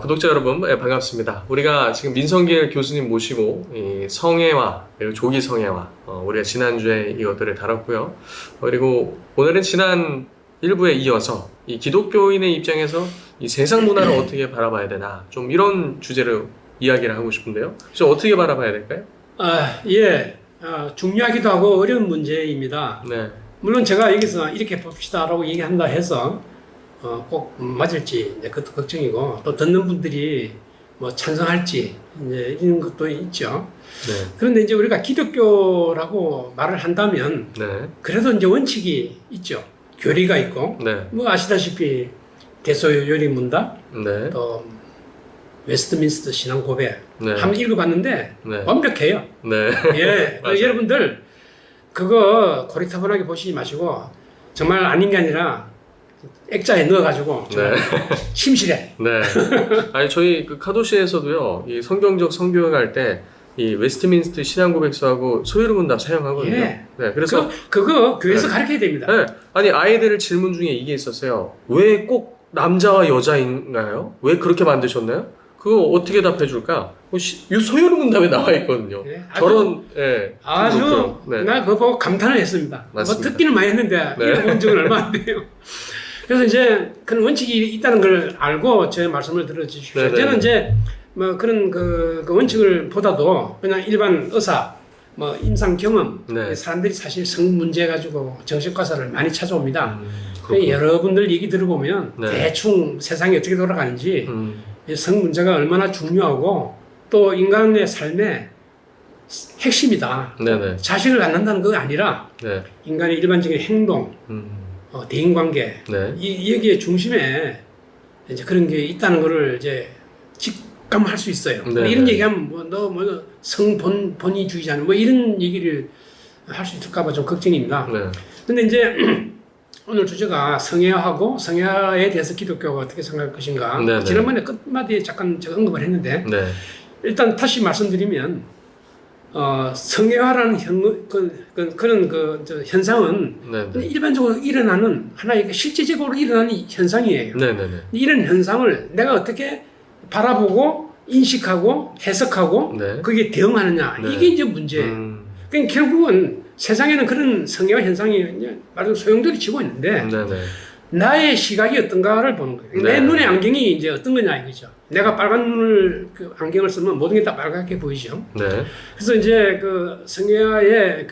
구독자 여러분, 반갑습니다. 우리가 지금 민성길 교수님 모시고 이 성애와 그리고 조기 성애와 우리가 지난주에 이것들을 다뤘고요. 그리고 오늘은 지난 일부에 이어서 이 기독교인의 입장에서 이 세상 문화를 어떻게 바라봐야 되나, 좀 이런 주제로 이야기를 하고 싶은데요. 그래서 어떻게 바라봐야 될까요? 중요하기도 하고 어려운 문제입니다. 네. 물론 제가 여기서 이렇게 봅시다라고 얘기한다 해서 꼭 맞을지 이제 그것도 걱정이고, 또 듣는 분들이 뭐 찬성할지 이제 이런 것도 있죠. 네. 그런데 이제 우리가 기독교라고 말을 한다면 네. 그래도 이제 원칙이 있죠. 교리가 있고, 네. 뭐 아시다시피 대소요리 문답, 네. 또 웨스트민스터 신앙 고백 네. 한번 읽어봤는데 네. 완벽해요. 네. 예, 맞아요. 여러분들 그거 고리타분하게 보시지 마시고 정말 아닌 게 아니라 액자에 넣어가지고 네. 침실에. 네. 아니, 저희 그 카도시에서도요, 이 성경적 성교육할 때 이 웨스트민스터 신앙고백서하고 소요리 문답 사용하거든요. 예. 네. 그래서 그거 교회에서 네. 가르쳐야 됩니다. 네. 아니, 아이들 질문 중에 이게 있었어요. 왜 꼭 남자와 여자인가요? 왜 그렇게 만드셨나요? 그거 어떻게 답해 줄까? 이 소요리 문답에 나와 있거든요. 예, 저런, 예. 아주 네. 나 그거 보고 감탄을 했습니다. 맞습니다. 뭐 듣기는 많이 했는데 네. 읽어본 적은 얼마 안 돼요. 그래서 이제 그런 원칙이 있다는 걸 알고 제 말씀을 들어주십시오. 네네. 저는 이제 뭐 그런 그 원칙을 보다도 그냥 일반 의사, 뭐 임상 경험, 네. 사람들이 사실 성 문제 가지고 정신과사를 많이 찾아옵니다. 그렇구나. 여러분들 얘기 들어보면 네. 대충 세상이 어떻게 돌아가는지, 음. 성 문제가 얼마나 중요하고 또 인간의 삶의 핵심이다. 네네. 자식을 낳는다는 거 아니라 네. 인간의 일반적인 행동, 대인관계, 네. 이 여기에 중심에 이제 그런 게 있다는 거를 이제 직감할 수 있어요. 네네. 이런 얘기하면 너 성본의주의자는 뭐 이런 얘기를 할 수 있을까봐 좀 걱정입니다. 네. 근데 이제 오늘 주제가 성애하고 성애에 대해서 기독교가 어떻게 생각할 것인가. 네네. 지난번에 끝마디에 잠깐 제가 언급을 했는데, 네. 일단 다시 말씀드리면 성애화라는 그런 현상은 네. 일반적으로 일어나는 하나의 실제적으로 일어나는 현상이에요. 네네네. 이런 현상을 내가 어떻게 바라보고 인식하고 해석하고 네. 그게 대응하느냐, 네. 이게 이제 문제예요. 그러니까 결국은 세상에는 그런 성애화 현상이 말하자면 소용돌이 치고 있는데, 네네. 나의 시각이 어떤가를 보는 거예요. 네. 내 눈의 안경이 이제 어떤 거냐 이거죠. 내가 빨간 눈을 안경을 쓰면 모든 게 다 빨갛게 보이죠. 네. 그래서 이제 그 성애화의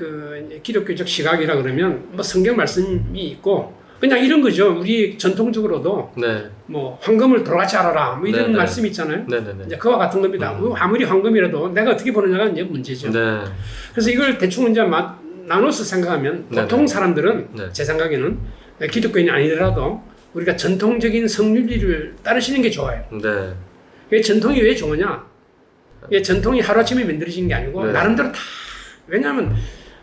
이제 기독교적 시각이라 그러면 뭐 성경 말씀이 있고, 그냥 이런 거죠. 우리 전통적으로도 네. 뭐 황금을 돌같이 알아라 뭐 이런 네네. 말씀이 있잖아요. 네네네. 이제 그와 같은 겁니다. 아무리 황금이라도 내가 어떻게 보느냐가 이제 문제죠. 네. 그래서 이걸 대충 이제 나눠서 생각하면 보통 네네. 사람들은 네. 제 생각에는 기독교인이 아니더라도 우리가 전통적인 성윤리를 따르시는 게 좋아요. 네. 왜 전통이 왜 좋으냐? 이게 전통이 하루아침에 만들어진 게 아니고 네. 나름대로 다, 왜냐하면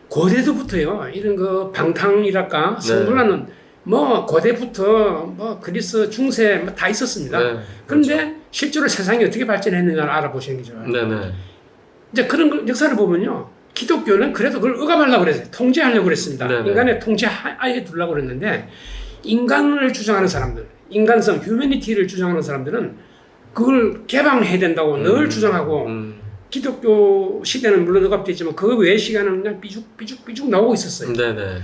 고대도부터요, 이런 그 방탕이랄까 성문화는 뭐 고대부터 뭐 그리스 중세 뭐 다 있었습니다. 네. 그런데 그렇죠. 실제로 세상이 어떻게 발전했느냐를 알아보시는 게 좋아요. 네네. 이제 그런 역사를 보면요, 기독교는 그래도 그걸 억압하려고 그랬어요. 통제하려고 그랬습니다. 네네. 인간의 통제 하에 두려고 그랬는데, 인간을 주장하는 사람들, 인간성, 휴머니티를 주장하는 사람들은 그걸 개방해야 된다고 늘 주장하고, 기독교 시대는 물론 억압됐지만 그 외의 시간은 그냥 삐죽삐죽 나오고 있었어요. 네네.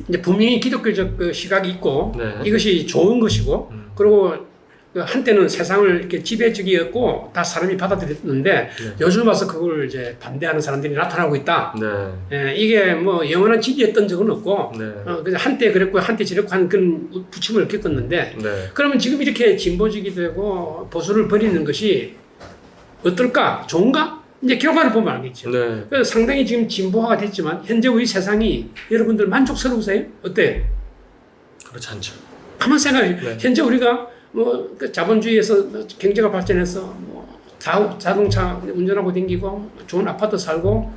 이제 분명히 기독교적 그 시각이 있고, 네. 이것이 좋은 것이고, 그리고 그 한때는 세상을 이렇게 지배적이었고 다 사람이 받아들였는데, 네. 요즘 와서 그걸 이제 반대하는 사람들이 나타나고 있다. 네. 예, 이게 뭐 영원한 진리였던 적은 없고, 네. 그냥 한때 그랬고 한때 저랬고 하는 그런 부침을 겪었는데, 네. 그러면 지금 이렇게 진보적이 되고 보수를 버리는 것이 어떨까? 좋은가? 이제 결과를 보면 알겠죠. 네. 그래서 상당히 지금 진보화가 됐지만 현재 우리 세상이 여러분들 만족스러우세요? 어때요? 그렇지 않죠. 가만 생각해. 네. 현재 우리가 뭐 그 자본주의에서 경제가 발전해서 뭐 자동차 운전하고 다니고 좋은 아파트 살고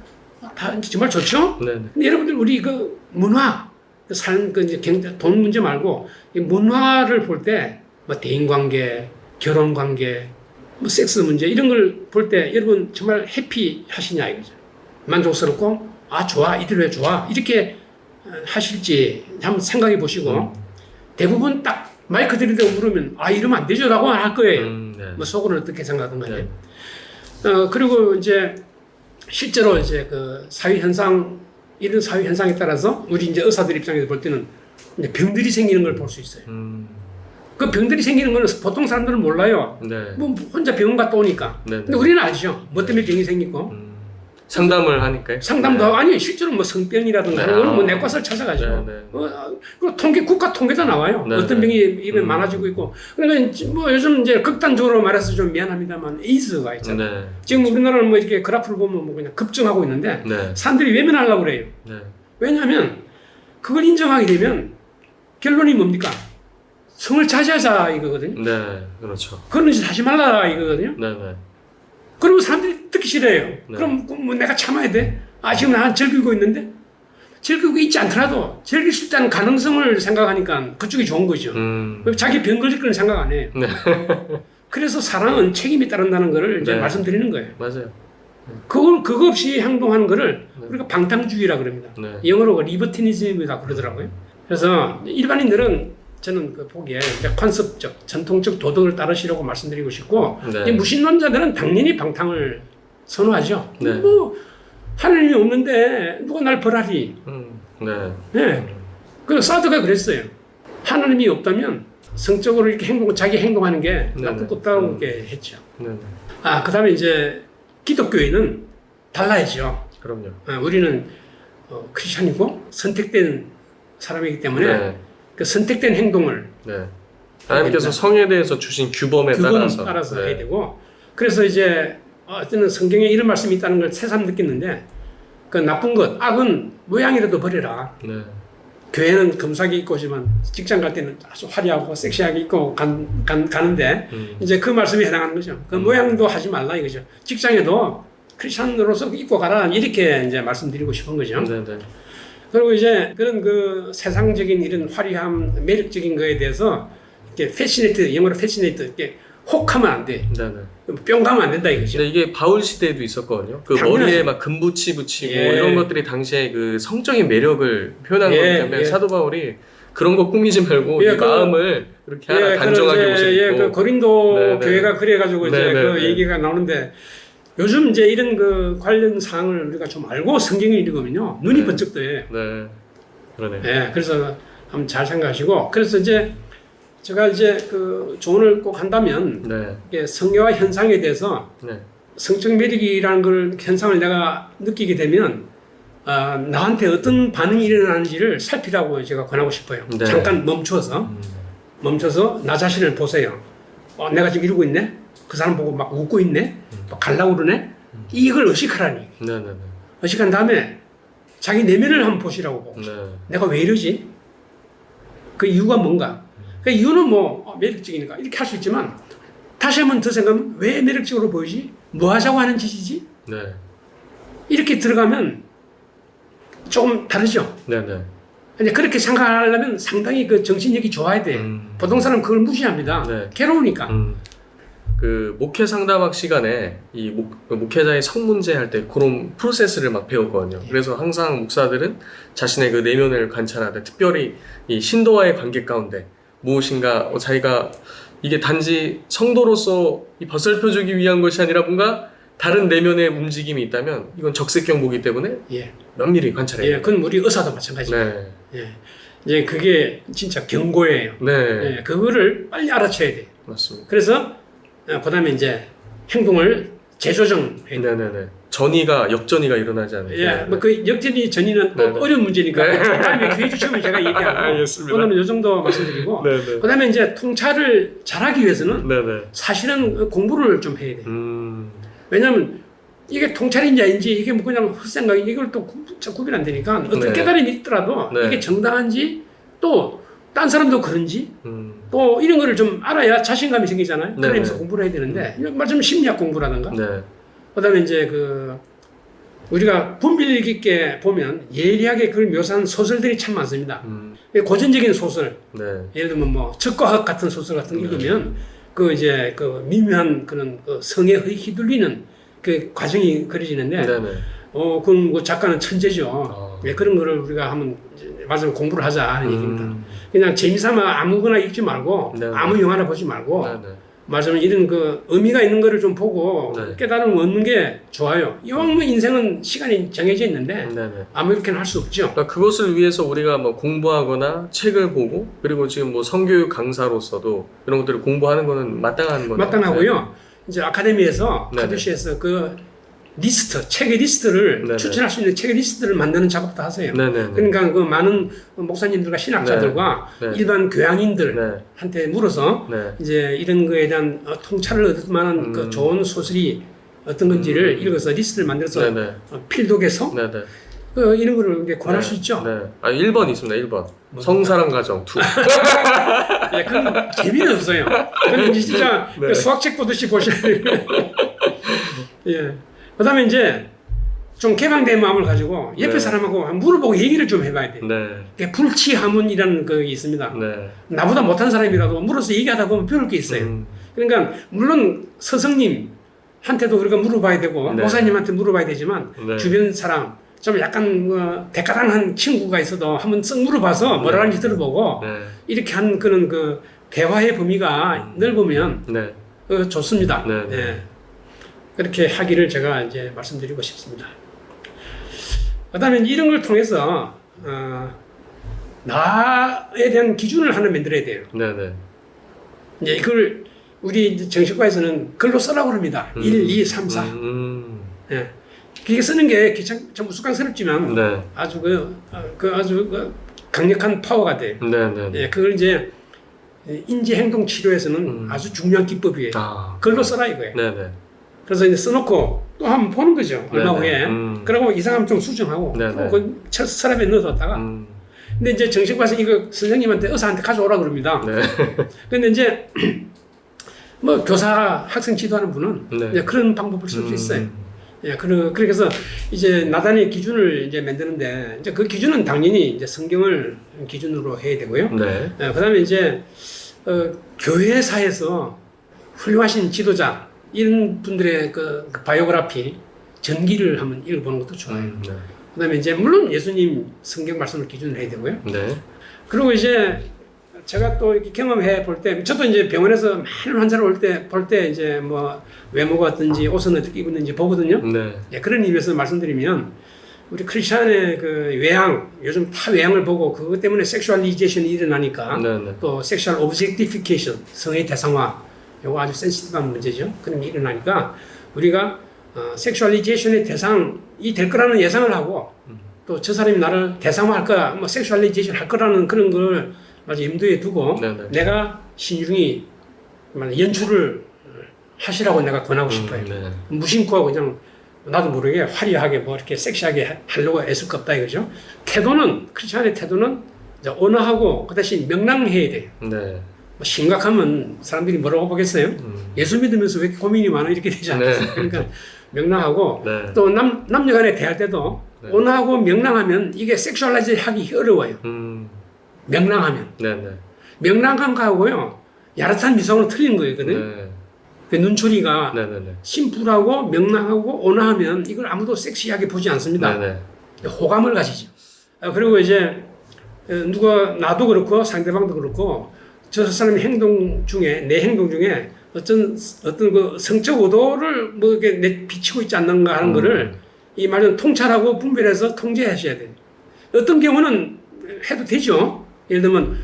다 정말 좋죠? 네. 근데 여러분들 우리 그 문화, 그 삶, 그 이제 돈 문제 말고 이 문화를 볼 때 뭐 대인관계, 결혼관계, 뭐 섹스 문제 이런 걸 볼 때 여러분 정말 해피 하시냐 이거죠. 만족스럽고 좋아 이대로 해 좋아 이렇게 하실지 한번 생각해 보시고, 대부분 딱 마이크 들이대고 물으면 이러면 안 되죠 라고 할 거예요. 네. 네. 뭐 속으로 어떻게 생각하든 간에. 네. 그리고 이제 실제로 이제 그 사회 현상 이런 사회 현상에 따라서 우리 이제 의사들 입장에서 볼 때는 이제 병들이 생기는 걸 볼 수 있어요. 그 병들이 생기는 거는 보통 사람들은 몰라요. 네. 뭐 혼자 병원 갔다 오니까. 네. 근데 우리는 알죠. 뭐 때문에 병이 생기고. 상담을 하니까요. 상담도 하고 아니 실제로 뭐 성병이라든가 네. 그거는 뭐 내과를 찾아가죠. 네, 네. 그 국가 통계도 나와요. 네, 어떤 네. 병이 입에 많아지고 있고. 그러니까 뭐 요즘 이제 극단적으로 말해서 좀 미안합니다만 에이즈가 있잖아요. 네. 지금 우리나라는 뭐 이렇게 그래프를 보면 뭐 그냥 급증하고 있는데 네. 사람들이 외면하려고 그래요. 네. 왜냐하면 그걸 인정하게 되면 결론이 뭡니까? 성을 자제하자 이거거든요. 네. 그렇죠. 그런 짓 하지 말라 이거거든요. 네. 네. 그리고 사람들이 듣기 싫어요. 네. 그럼 뭐 내가 참아야 돼? 지금 난 즐기고 있는데? 즐기고 있지 않더라도 즐길 수 있다는 가능성을 생각하니까 그쪽이 좋은 거죠. 자기 병 걸릴 거는 생각 안 해요. 네. 그래서 사랑은 책임이 따른다는 거를 이제 네. 말씀드리는 거예요. 맞아요. 그거 없이 행동하는 거를 네. 우리가 방탕주의라 그럽니다. 네. 영어로 리버티니즘이다 그러더라고요. 그래서 일반인들은 저는 그 보기에 컨셉적, 전통적 도덕을 따르시려고 말씀드리고 싶고 네. 이제 무신론자들은 당연히 방탕을 선호하죠. 네. 뭐 하나님이 없는데 누가 날 벌하리. 네. 네. 그 사드가 그랬어요. 하나님이 없다면 성적으로 이렇게 자기 행동하는 게 네. 나쁠 것 없다고 이렇게 했죠. 네. 그다음에 이제 기독교인은 달라야죠. 그럼요. 우리는 크리스천이고 선택된 사람이기 때문에 네. 그 선택된 행동을 네. 하나님께서 성에 대해서 주신 규범에 따라서 네. 해야 되고 그래서 이제 어떤 성경에 이런 말씀이 있다는 걸 새삼 느꼈는데 그 나쁜 것, 악은 모양이라도 버려라. 네. 교회는 금사기 입고 오지만 직장 갈 때는 아주 화려하고 섹시하게 입고 가는데 이제 그 말씀에 해당하는 거죠. 그 모양도 하지 말라 이거죠. 직장에도 크리스천으로서 입고 가라 이렇게 이제 말씀드리고 싶은 거죠. 네. 네. 그리고 이제 그런 그 세상적인 이런 화려함, 매력적인 거에 대해서 이렇게 패시네이트, 영어로 패시네이트 이렇게 혹하면 안 돼. 네. 네. 뿅 가면 안 된다 이거죠. 근데 이게 바울 시대에도 있었거든요. 그 당연하죠. 머리에 막 금붙이 붙이고 예. 이런 것들이 당시에 그 성적인 매력을 표현한 거기 때문에 예. 사도 바울이 그런 거 꾸미지 말고 예, 이 마음을 이렇게 하나 단정하게 모습 그 고린도 네, 네. 교회가 그래가지고 이제 네, 네, 그 네. 얘기가 나오는데 요즘 이제 이런 그 관련 사항을 우리가 좀 알고 성경을 읽으면요 눈이 네. 번쩍 떠요. 네. 그러네요. 예, 그래서 한번 잘 생각하시고 그래서 이제 제가 이제 그 조언을 꼭 한다면 네. 이게 성애와 현상에 대해서 네. 성적 매력이라는 걸 현상을 내가 느끼게 되면 나한테 어떤 반응이 일어나는지를 살피라고 제가 권하고 싶어요. 네. 잠깐 멈춰서 나 자신을 보세요. 내가 지금 이러고 있네. 그 사람 보고 막 웃고 있네. 막 갈라고 그러네. 이걸 의식하라니. 네. 네. 의식한 다음에 자기 내면을 한번 보시라고 보고. 네. 내가 왜 이러지? 그 이유가 뭔가? 그 이유는 뭐 매력적이니까 이렇게 할 수 있지만 다시 한번 더 생각하면 왜 매력적으로 보이지? 뭐 하자고 하는 짓이지? 네. 이렇게 들어가면 조금 다르죠. 네. 네. 이제 그렇게 생각하려면 상당히 그 정신력이 좋아야 돼. 보통 사람은 그걸 무시합니다. 네. 괴로우니까. 그 목회 상담학 시간에 이 목회자의 성 문제 할 때 그런 프로세스를 막 배웠거든요. 그래서 항상 목사들은 자신의 그 내면을 관찰하되 특별히 이 신도와의 관계 가운데 무엇인가 자기가 이게 단지 성도로서 이 벗설펴주기 위한 것이 아니라 뭔가 다른 내면의 움직임이 있다면 이건 적색경보기 때문에 예. 면밀히 관찰해야 돼요. 그건 우리 의사도 마찬가지예요. 네. 예. 이제 그게 진짜 경고예요. 네. 예. 그거를 빨리 알아채야 돼. 맞습니다. 그래서 그다음에 이제 행동을 재조정해야 돼. 네네네. 전이가 역전이가 일어나지 않아요. 예, 뭐 그 역전이 전이는 또 네네. 어려운 문제니까 네. 다음에 기회 주시면 제가 얘기하고 알겠습니다. 오늘은 이 정도 말씀드리고 네네. 그다음에 이제 통찰을 잘하기 위해서는 네네. 사실은 공부를 좀 해야 돼. 왜냐하면 이게 통찰인지 아닌지 이게 뭐 그냥 헛생각이 이걸 또 구별 안 되니까 어떤 네. 깨달음이 있더라도 네. 이게 정당한지 또 딴 사람도 그런지 음. 또 이런 거를 좀 알아야 자신감이 생기잖아요. 네. 그러면서 공부를 해야 되는데 말하자면 심리학 공부라든가 네. 그다음에 이제 그 우리가 분별 깊게 보면 예리하게 그걸 묘사한 소설들이 참 많습니다. 고전적인 소설, 네. 예를 들면 뭐 적과학 같은 소설 같은 거 읽으면 그 이제 그 미묘한 그런 그 성에 휘둘리는 그 과정이 그려지는데, 네네. 그건 뭐 작가는 천재죠. 예, 그런 거를 우리가 한번 맞으면 공부를 하자 하는 얘기입니다. 그냥 재미삼아 아무거나 읽지 말고 네네. 아무 영화나 보지 말고 네네. 말하자면 이런 그 의미가 있는 거를 좀 보고 네. 깨달음을 얻는 게 좋아요. 이왕 뭐 인생은 시간이 정해져 있는데 네네. 아무렇게나 할 수 없죠. 그러니까 그것을 위해서 우리가 뭐 공부하거나 책을 보고 그리고 지금 뭐 성교육 강사로서도 이런 것들을 공부하는 거는 마땅한 거죠. 마땅하고요. 이제 아카데미에서 네네. 카두시에서 그 리스트, 책의 리스트를 네네. 추천할 수 있는 책의 리스트를 만드는 작업도 하세요. 네네. 그러니까 그 많은 목사님들과 신학자들과 네. 네. 일반 교양인들한테 네. 물어서 네. 이제 이런 거에 대한 통찰을 얻을 만한 그 좋은 소설이 어떤 건지를 읽어서 리스트를 만들어서 네네. 필독에서 네네. 이런 거를 이제 권할 네. 수 있죠. 네. 아, 1번 있습니다. 1번. 성사랑 가정 2. 예, 그건 재미는 없어요. 그건 진짜 네. 그 수학책 보듯이 보셔야 돼요. 예. 그 다음에 이제 좀 개방된 마음을 가지고 옆에 네. 사람하고 물어보고 얘기를 좀 해봐야 돼요. 네. 그게 불치하문이라는 게 있습니다. 네. 나보다 못한 사람이라도 물어서 얘기하다 보면 배울 게 있어요. 그러니까 물론 스승님한테도 우리가 물어봐야 되고 네. 목사님한테 물어봐야 되지만 네. 주변 사람 좀 약간 대가당한 친구가 있어도 한번 쓱 물어봐서 뭐라 하는지 들어보고 네. 이렇게 한 그런 그 대화의 범위가 넓으면 네. 좋습니다. 네, 네. 예. 그렇게 하기를 제가 이제 말씀드리고 싶습니다. 그다음에 이런 걸 통해서 나에 대한 기준을 하나 만들어야 돼요. 네. 네. 이제 이걸 우리 이제 정신과에서는 글로 쓰라고 합니다. 1, 2, 3, 4. 예. 그게 쓰는 게 참 우스꽝스럽지만 네. 아주 아주 강력한 파워가 돼요. 네. 네. 예, 그걸 이제 인지행동 치료에서는 아주 중요한 기법이에요. 아. 글로 써라 이거예요. 네. 네. 그래서 이제 써놓고 또 한번 보는 거죠. 얼마 네네. 후에. 그러고 이상하면 좀 수정하고 네네. 그 서랍에 넣어뒀다가. 근데 이제 정신과에서 이거 선생님한테 의사한테 가져오라 그럽니다. 네. 근데 이제 뭐 교사 학생 지도하는 분은 네. 이제 그런 방법을 쓸 수 있어요. 예, 그래서 이제 나단의 기준을 이제 만드는데 이제 그 기준은 당연히 이제 성경을 기준으로 해야 되고요. 네. 예, 그다음에 이제 교회사에서 훌륭하신 지도자 이런 분들의 그 바이오그래피 전기를 한번 읽어보는 것도 좋아요. 네. 그다음에 이제 물론 예수님 성경 말씀을 기준으로 해야 되고요. 네. 그리고 이제 제가 또 이렇게 경험해 볼 때, 저도 이제 병원에서 많은 환자를 볼 때 이제 뭐 외모가 어떤지 옷은 어떻게 입었는지 보거든요. 네. 예, 그런 의미에서 말씀드리면 우리 크리스천의 그 외양, 요즘 다 외양을 보고 그것 때문에 섹슈얼리제이션이 일어나니까 네. 네. 또 섹슈얼 오브젝티피케이션, 성의 대상화, 요거 아주 센시티브한 문제죠. 그런 게 일어나니까 우리가 섹슈얼리제이션의 대상이 될 거라는 예상을 하고 또 저 사람이 나를 대상화할 거야, 뭐 섹슈얼리제이션 할 거라는 그런 걸 아주 염두에 두고 네네. 내가 신중히 연출을 하시라고 내가 권하고 싶어요. 네. 무심코하고 그냥 나도 모르게 화려하게 뭐 이렇게 섹시하게 하려고 애쓸 거 없다 이거죠. 태도는 크리스천의 태도는 이제 온화하고 그 대신 명랑해야 돼요. 네. 뭐 심각하면 사람들이 뭐라고 보겠어요? 예수 믿으면서 왜 이렇게 고민이 많아 이렇게 되지 않겠어요? 네. 그러니까 명랑하고 네. 또 남녀간에 대할 때도 네. 온화하고 명랑하면 이게 섹슈얼라이즈 하기 어려워요. 명랑하면. 네네. 명랑함하고요 야릇한 미소는 틀린 거거든요. 네. 그 눈초리가 네네네. 심플하고 명랑하고 온화하면 이걸 아무도 섹시하게 보지 않습니다. 네네. 호감을 가지죠. 그리고 이제 누가 나도 그렇고 상대방도 그렇고 저 사람의 행동 중에 내 행동 중에 어떤 그 성적 의도를 뭐 이렇게 비치고 있지 않는가 하는 거를 이 말은 통찰하고 분별해서 통제하셔야 돼요. 어떤 경우는 해도 되죠. 예를 들면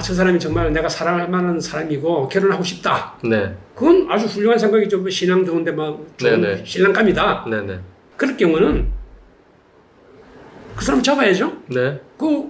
저 사람이 정말 내가 사랑할 만한 사람이고 결혼하고 싶다. 네. 그건 아주 훌륭한 생각이죠. 뭐 신앙 좋은데 막 좋은 네네. 신랑감이다. 네네. 그럴 경우는 그 사람 잡아야죠. 네.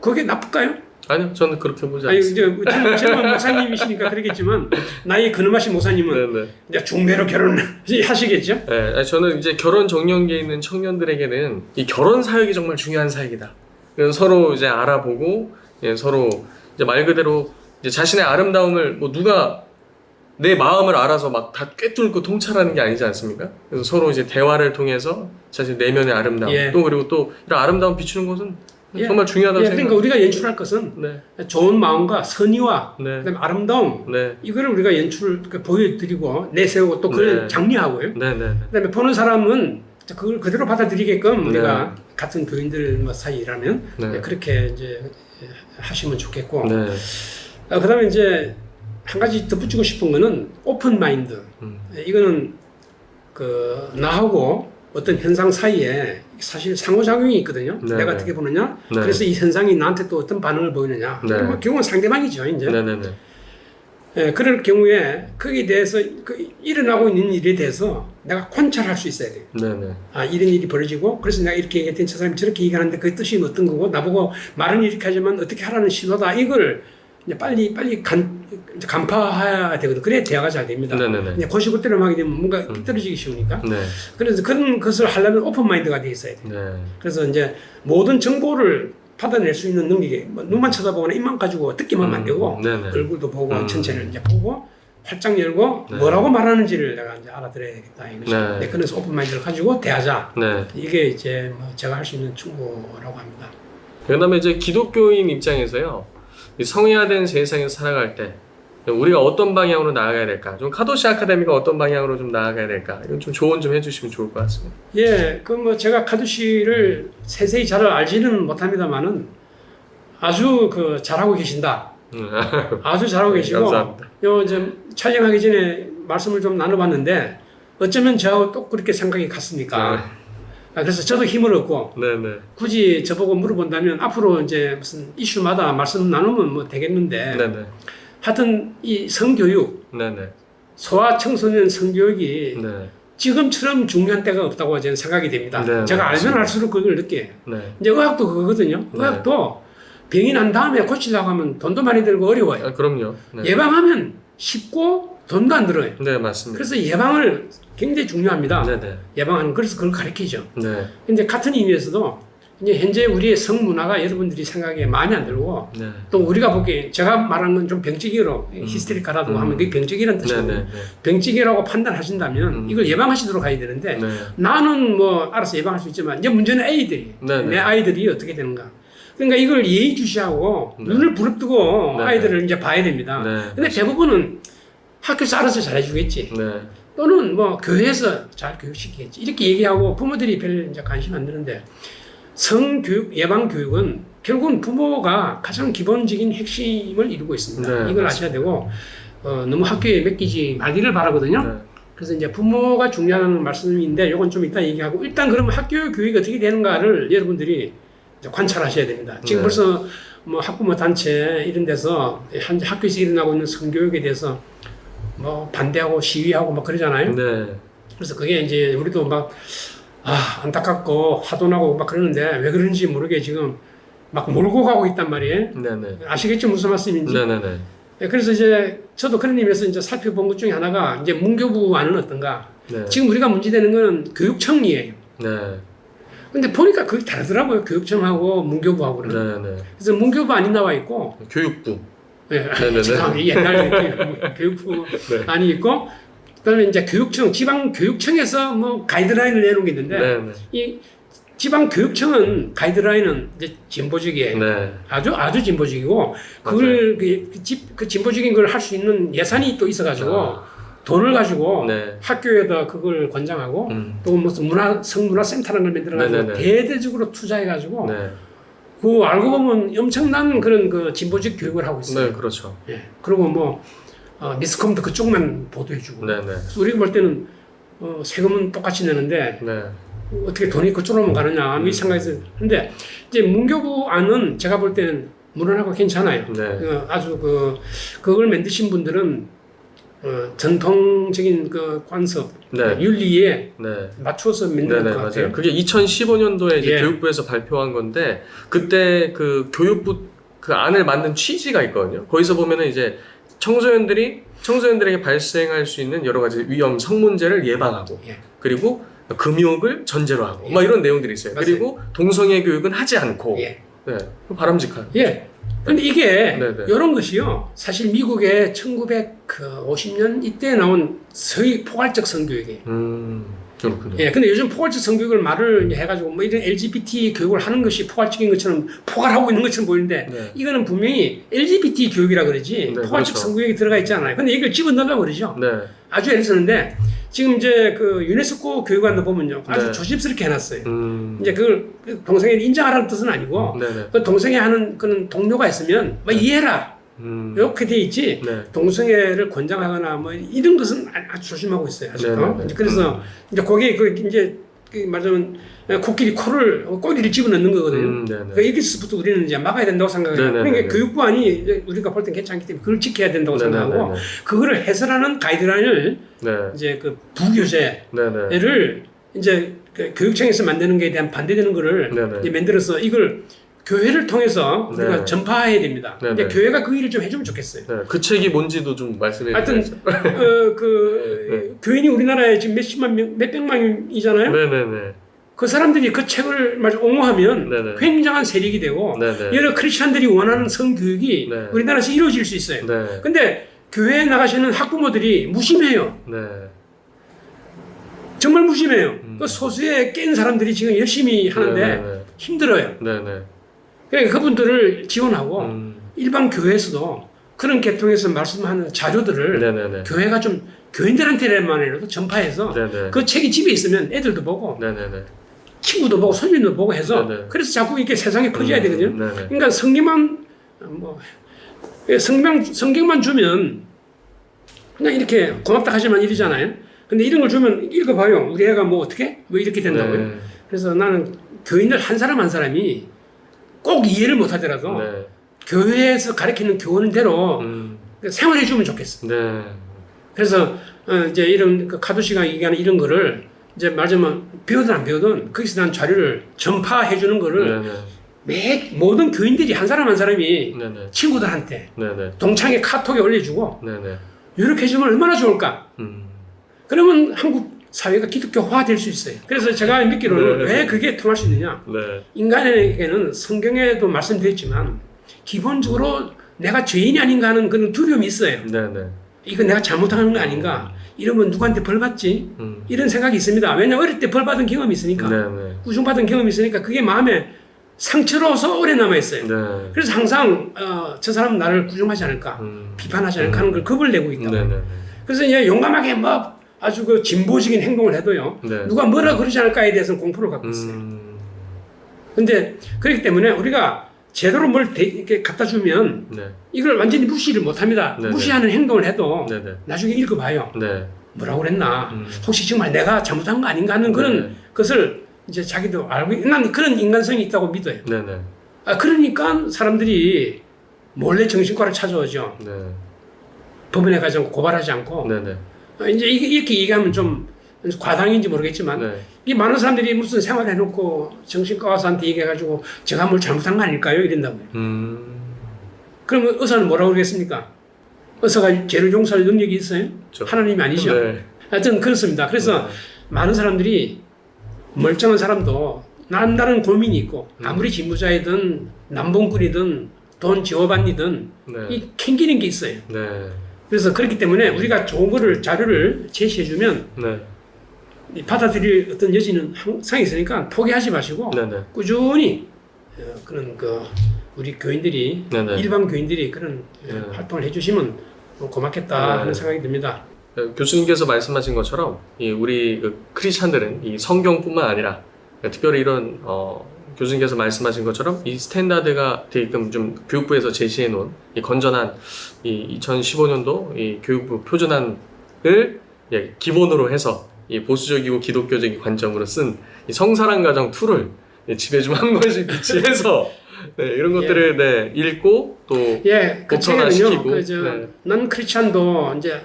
그게 나쁠까요? 아니요, 저는 그렇게 보지 아니 않습니다. 이제 젊은 목사님이시니까 그러겠지만 나이 근엄하신 목사님은 네네. 이제 중매로 결혼하시겠죠. 네, 아니, 저는 이제 결혼 정년기에 있는 청년들에게는 이 결혼 사역이 정말 중요한 사역이다. 그래서 서로 이제 알아보고 서로 이제 말 그대로 이제 자신의 아름다움을 뭐 누가 내 마음을 알아서 막 다 꿰뚫고 통찰하는 게 아니지 않습니까? 그래서 서로 이제 대화를 통해서 자신 내면의 아름다움 또 그리고 또 이런 아름다움 비추는 것은 정말 중요하다고 생각합니다. 그러니까 우리가 연출할 것은 좋은 마음과 선의와 그다음에 아름다움 이거를 우리가 보여드리고 내세우고 또 그걸 장려하고요. 그다음에 보는 사람은 그걸 그대로 받아들이게끔 우리가 같은 교인들 사이라면 그렇게 이제 하시면 좋겠고. 그다음에 이제 한 가지 덧붙이고 싶은 거는 오픈 마인드. 이거는 그 나하고 어떤 현상 사이에 사실 상호작용이 있거든요. 네네. 내가 어떻게 보느냐. 네. 그래서 이 현상이 나한테 또 어떤 반응을 보이느냐. 네. 뭐 결국은 상대방이죠. 이제. 네네네. 예, 그럴 경우에 거기에 대해서 그 일어나고 있는 일에 대해서 내가 관찰할 수 있어야 돼요. 네네. 아, 이런 일이 벌어지고 그래서 내가 이렇게 얘기했더니 저 사람이 저렇게 얘기하는데 그 뜻이 어떤 거고 나보고 말은 이렇게 하지만 어떻게 하라는 신호다. 이걸 이제 빨리 간파해야 되거든. 그래야 대화가 잘 됩니다. 네네네. 이제 고시골대로 하게 되면 뭔가 떨어지기 쉬우니까. 네. 그래서 그런 것을 하려면 오픈 마인드가 돼 있어야 돼요. 네. 그래서 이제 모든 정보를 받아낼 수 있는 능력이 뭐 눈만 쳐다보거나 입만 가지고 듣기만 하면 안 되고 네네. 얼굴도 보고 전체를 이제 보고 활짝 열고 네. 뭐라고 말하는지를 내가 이제 알아들어야 되겠다 이거죠. 네. 네, 그래서 오픈 마인드를 가지고 대하자. 네. 이게 이제 뭐 제가 할 수 있는 충고라고 합니다. 그다음에 이제 기독교인 입장에서요, 이 성회화된 세상에서 살아갈 때 우리가 어떤 방향으로 나아가야 될까? 좀 카도시 아카데미가 어떤 방향으로 좀 나아가야 될까? 이건 좀 조언 좀 해주시면 좋을 것 같습니다. 예, 그 뭐 제가 카두시를 세세히 잘 알지는 못합니다만은 아주 그 잘하고 계신다. 아주 잘하고 네, 계시고 감사합니다. 요 좀 촬영하기 전에 말씀을 좀 나눠봤는데 어쩌면 저하고 또 그렇게 생각이 같습니까? 네. 그래서 저도 힘을 얻고 네네. 굳이 저보고 물어본다면 앞으로 이제 무슨 이슈마다 말씀 나누면 뭐 되겠는데 네네. 하여튼 이 성교육, 네네. 소아 청소년 성교육이 네. 지금처럼 중요한 때가 없다고 저는 생각이 됩니다. 네, 제가 알면 맞습니다. 알수록 그걸 느껴요. 네. 이제 의학도 그거거든요. 네. 의학도 병이 난 다음에 고치려고 하면 돈도 많이 들고 어려워요. 아, 그럼요. 네. 예방하면 쉽고 돈도 안 들어요. 네, 맞습니다. 그래서 예방을 굉장히 중요합니다. 네네. 예방하는 그래서 그걸 가르치죠. 네. 근데 같은 의미에서도 이제 현재 우리의 성문화가 여러분들이 생각에 많이 안 들고 네. 또 우리가 보기에 제가 말한 건 좀 병적이로 히스테리카라고 하면 그게 병적이라는 뜻이거든요. 네네. 병적이라고 판단하신다면 이걸 예방하시도록 해야 되는데 네. 나는 뭐 알아서 예방할 수 있지만 이제 문제는 애들이 네네. 내 아이들이 어떻게 되는가. 그러니까 이걸 예의주시하고 네. 눈을 부릅뜨고 네네. 아이들을 이제 봐야 됩니다. 네. 근데 대부분은 학교에서 알아서 잘해주겠지. 네. 또는 뭐 교회에서 잘 교육시키겠지. 이렇게 얘기하고 부모들이 별 이제 관심 안 드는데 성교육, 예방교육은 결국은 부모가 가장 기본적인 핵심을 이루고 있습니다. 네, 이걸 맞습니다. 아셔야 되고 너무 학교에 맡기지 말기를 바라거든요. 네. 그래서 이제 부모가 중요하다는 말씀인데 이건 좀 이따 얘기하고 일단 그러면 학교 교육이 어떻게 되는가를 여러분들이 이제 관찰하셔야 됩니다. 지금 네. 벌써 뭐 학부모 단체 이런 데서 현재 학교에서 일어나고 있는 성교육에 대해서 뭐 반대하고 시위하고 막 그러잖아요. 네. 그래서 그게 이제 우리도 막 안타깝고 화도 나고 막 그러는데 왜 그런지 모르게 지금 막 몰고 가고 있단 말이에요. 네네. 아시겠죠 무슨 말씀인지. 네네네. 네, 그래서 이제 저도 그런 의미에서 이제 살펴본 것 중에 하나가 이제 문교부안은 어떤가. 네. 지금 우리가 문제되는 거는 교육청이에요. 네. 근데 보니까 그게 다르더라고요. 교육청하고 문교부하고는. 네네. 그래서 문교부 안이 나와 있고, 교육부. 예, 네네네. 죄송합니다. 옛날 교육부 네. 안이 있고, 그다음에 이제 교육청, 지방 교육청에서 뭐 가이드라인을 내놓은 게 있는데, 네네. 이 지방 교육청은 가이드라인은 이제 진보적이에요. 네. 아주 진보적이고, 그걸 그 진보적인 걸 할 수 있는 예산이 또 있어가지고. 돈을 가지고 네. 학교에다 그걸 권장하고 또 무슨 성문화센터라는 걸 만들어가지고 네네네. 대대적으로 투자해가지고 네. 그 알고 보면 엄청난 그런 그 진보적 교육을 하고 있어요. 네, 그렇죠. 예. 그리고 뭐 미스컴도 그쪽만 보도해주고. 네네. 그래서 우리가 볼 때는 세금은 똑같이 내는데 네. 어떻게 돈이 그쪽으로만 가느냐 이 생각에서 근데 이제 문교부 안은 제가 볼 때는 무난하고 괜찮아요. 네. 아주 그걸 만드신 분들은 전통적인 그 관습, 네. 윤리에 네. 맞춰서 만든 네네, 것 같아요. 맞아요. 그게 2015년도에 이제 예. 교육부에서 발표한 건데, 그때 그 교육부 그 안을 만든 취지가 있거든요. 거기서 보면은 이제 청소년들에게 발생할 수 있는 여러 가지 위험 성문제를 예방하고, 예. 그리고 금욕을 전제로 하고, 예. 막 이런 내용들이 있어요. 맞아요. 그리고 동성애 교육은 하지 않고, 예. 네. 바람직한. 예. 근데 이게 네네. 이런 것이요. 사실 미국의 1950년 이때 나온 소위 포괄적 성교육이에요. 그렇군요. 예. 근데 요즘 포괄적 성교육을 말을 이제 해가지고 뭐 이런 LGBT 교육을 하는 것이 포괄적인 것처럼 포괄하고 있는 것처럼 보이는데 네. 이거는 분명히 LGBT 교육이라 그러지 네, 포괄적 그렇죠. 성교육이 들어가 있지 않아요. 근데 이걸 집어넣으려고 그러죠. 네. 아주 애를 쓰는데 지금 이제 그 유네스코 교육안도 보면요. 아주 네. 조심스럽게 해놨어요. 음. 이제 그걸 동성애를 인정하라는 뜻은 아니고 네네. 그 동성애 하는 그런 동료가 있으면 뭐 이해라. 이렇게 돼 있지. 네. 동성애를 권장하거나 뭐 이런 것은 아주 조심하고 있어요. 아직도. 네, 네. 그래서 이제 거기에 그 이제 그 말하자면 코끼리 꼬리를 집어넣는 거거든요. 네, 네. 그 여기서부터 우리는 이제 막아야 된다고 생각해요. 네, 네, 그러니까 네. 교육부안이 이제 우리가 볼 땐 괜찮기 때문에 그걸 지켜야 된다고 네, 네, 생각하고 네, 네. 그거를 해설하는 가이드라인을 네. 이제 그 부교재를 네, 네. 이제 그 교육청에서 만드는 것에 대한 반대되는 거를 네, 네. 이제 만들어서 이걸 교회를 통해서 우리가 네. 전파해야 됩니다. 네, 이제 네. 교회가 그 일을 좀 해주면 좋겠어요. 네. 그 책이 뭔지도 좀 말씀해 하여튼 주세요. 교인이 우리나라에 지금 몇백만 명이잖아요. 네, 네, 네. 그 사람들이 그 책을 마저 옹호하면 네네. 굉장한 세력이 되고 네네. 여러 크리스천들이 원하는 성교육이 네. 우리나라에서 이루어질 수 있어요. 네. 근데 교회에 나가시는 학부모들이 무심해요. 네. 정말 무심해요. 그 소수의 깬 사람들이 지금 열심히 하는데 네네. 힘들어요. 네네. 그러니까 그분들을 지원하고 음. 일반 교회에서도 그런 계통에서 말씀하는 자료들을 네네네. 교회가 좀 교인들한테만이라도 전파해서 네네. 그 책이 집에 있으면 애들도 보고 네네네. 친구도 보고 손님도 보고 해서 네네. 그래서 자꾸 이렇게 세상에 퍼져야 되거든요. 네네. 그러니까 성경만 뭐 성경만 주면 그냥 이렇게 고맙다 하지만 이러잖아요. 근데 이런 걸 주면 읽어봐요. 우리 애가 뭐 어떻게 뭐 이렇게 된다고요. 네. 그래서 나는 교인들 한 사람 한 사람이 꼭 이해를 못하더라도 네. 교회에서 가르치는 교훈대로 생활해 주면 좋겠어. 네. 그래서 이제 이런 그 카도 씨가 얘기하는 이런 거를 이제 말하자면 배우든 안 배우든 거기서 난 자료를 전파해 주는 거를 네네. 모든 교인들이 한 사람 한 사람이 네네. 친구들한테 네네. 동창회 카톡에 올려주고 네네. 이렇게 해주면 얼마나 좋을까. 그러면 한국 사회가 기독교화 될 수 있어요. 그래서 제가 믿기로는 네. 왜 그게 통할 수 있느냐. 네. 인간에게는 성경에도 말씀드렸지만 기본적으로 내가 죄인이 아닌가 하는 그런 두려움이 있어요. 네네. 이거 내가 잘못하는 거 아닌가? 이러면 누구한테 벌 받지? 이런 생각이 있습니다. 왜냐하면 어릴 때 벌 받은 경험이 있으니까. 네네. 구중받은 경험이 있으니까 그게 마음에 상처로서 오래 남아있어요. 네. 그래서 항상 저 사람은 나를 구중하지 않을까? 비판하지 않을까 하는 걸 겁을 내고 있다. 네네. 그래서 이제 용감하게 막 아주 그 진보적인 행동을 해도요. 네. 누가 뭐라 그러지 않을까에 대해서는 공포를 갖고 있어요. 근데 그렇기 때문에 우리가 제대로 뭘 이렇게 갖다 주면 네. 이걸 완전히 무시를 못 합니다. 네네. 무시하는 행동을 해도 네네. 나중에 읽어봐요. 네. 뭐라고 그랬나? 혹시 정말 내가 잘못한 거 아닌가 하는 그런 네네. 것을 이제 자기도 알고, 난 그런 인간성이 있다고 믿어요. 네네. 그러니까 사람들이 몰래 정신과를 찾아오죠. 네. 법원에 가지 않고 고발하지 않고. 네네. 이제 이렇게 얘기하면 좀 과당인지 모르겠지만, 네. 이 많은 사람들이 무슨 생활해놓고 정신과 의사한테 얘기해가지고 제가 뭘 잘못한 거 아닐까요? 이런다고요. 그러면 의사는 뭐라고 그러겠습니까? 의사가 죄를 용서할 능력이 있어요? 그렇죠. 하나님이 아니죠. 네. 하여튼 그렇습니다. 그래서 많은 사람들이 멀쩡한 사람도 남다른 고민이 있고 아무리 진부자이든 남봉꾼이든 돈 지워받니든 네. 이 캥기는 게 있어요. 네. 그래서 그렇기 때문에 우리가 좋은 거를 자료를 제시해주면 네. 받아들일 어떤 여지는 항상 있으니까 포기하지 마시고 네네. 꾸준히 그런 우리 교인들이 네네. 일반 교인들이 그런 네. 활동을 해주시면 고맙겠다 네. 하는 생각이 듭니다. 교수님께서 말씀하신 것처럼 우리 크리스찬들은 이 성경뿐만 아니라 특별히 이런 교수님께서 말씀하신 것처럼 이 스탠다드가 되게끔 좀 교육부에서 제시해 놓은 이 건전한 이 2015년도 이 교육부 표준안을 기본으로 해서 이 보수적이고 기독교적인 관점으로 쓴 이 성사랑 가정 2를 집에 좀 한 권씩 비치해서 네, 이런 것들을 네, 읽고 또 그 보편화시키고 책에는요, 난 크리스찬도 이제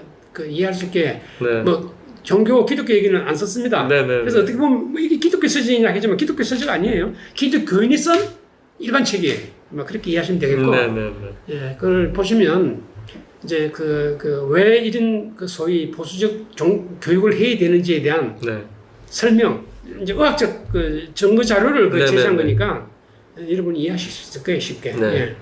이해할 수 있게 네. 뭐 종교 기독교 얘기는 안 썼습니다. 네네. 그래서 어떻게 보면 뭐 이게 기독교 서적이냐 하지만 기독교 서적 아니에요. 기독교인이 쓴 일반 책이에요. 뭐 그렇게 이해하시면 되겠고, 네네네. 예, 그걸 보시면 이제 왜 이런 소위 보수적 교육을 해야 되는지에 대한 네. 설명, 이제 의학적 증거 자료를 네네네. 제시한 거니까 여러분이 이해하실 수 있을 거예요, 쉽게. 네. 예.